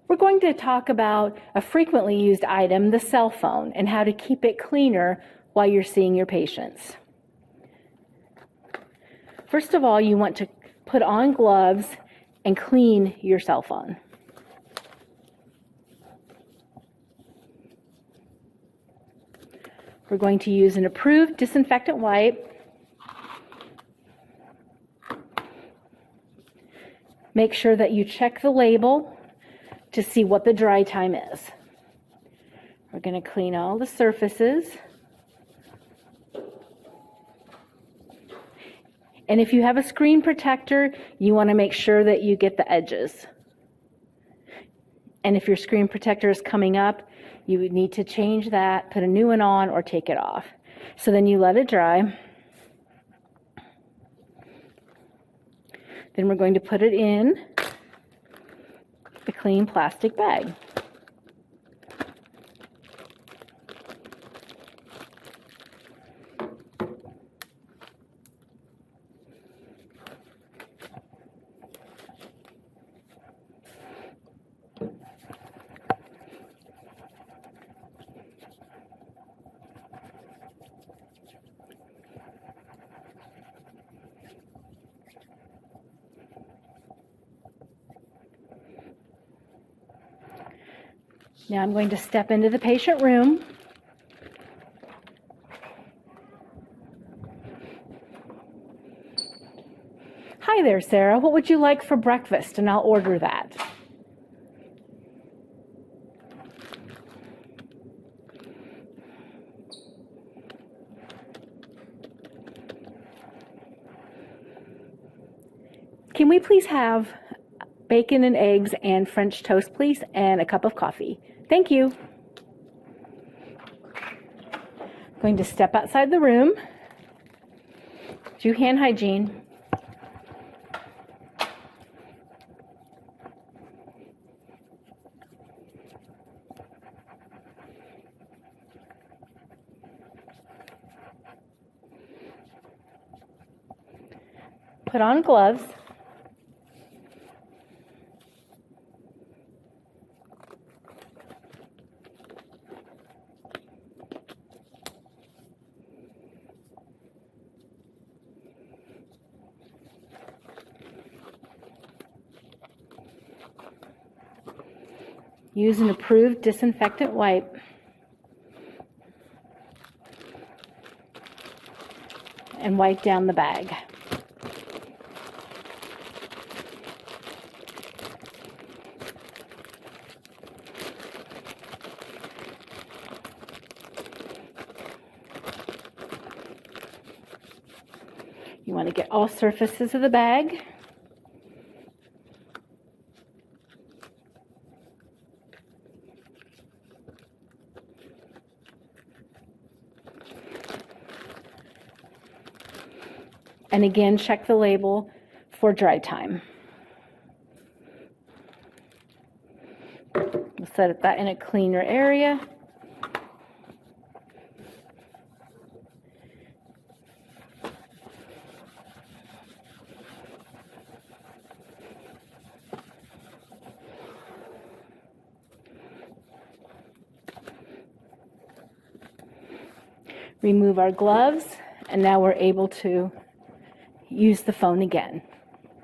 We're going to talk about a frequently used item, the cell phone, and how to keep it cleaner while you're seeing your patients. First of all, you want to put on gloves and clean your cell phone. We're going to use an approved disinfectant wipe. Make sure that you check the label to see what the dry time is. We're going to clean all the surfaces. And if you have a screen protector, you want to make sure that you get the edges. And if your screen protector is coming up, you would need to change that, put a new one on, or take it off. So then you let it dry. Then we're going to put it in a clean plastic bag. Now I'm going to step into the patient room. Hi there, Sarah. What would you like for breakfast? And I'll order that. Can we please have bacon and eggs and French toast, please, and a cup of coffee? Thank you. I'm going to step outside the room. Do hand hygiene. Put on gloves. Use an approved disinfectant wipe. And wipe down the bag. You want to get all surfaces of the bag. And again, check the label for dry time. We'll set that in a cleaner area. Remove our gloves, and now we're able to use the phone again.